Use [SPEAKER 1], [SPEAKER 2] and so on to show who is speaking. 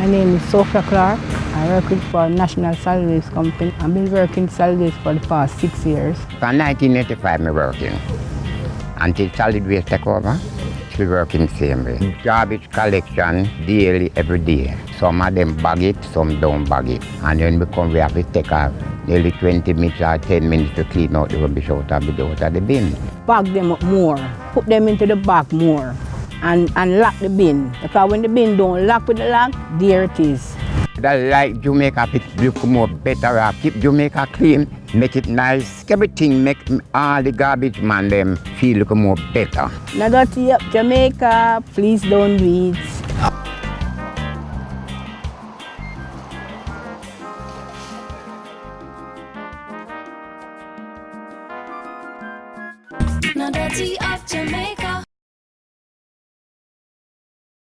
[SPEAKER 1] My name is Sophia Clark. I work for National Solid Waste Company. I've been working solid waste for the past 6 years.
[SPEAKER 2] From 1985, I'm working. Until solid waste take over, still working same way. Garbage collection daily, every day. Some of them bag it, some don't bag it. And then we have to take off nearly 20 minutes or 10 minutes to clean out the rubbish out of the bin.
[SPEAKER 1] Bag them up more, put them into the bag more, and lock the bin. Because when the bin don't lock with the lock, there it is.
[SPEAKER 2] That like Jamaica, it look more better, keep Jamaica clean, make it nice. Everything make all the garbage man them feel look more better.
[SPEAKER 1] Now that Jamaica, please don't do it.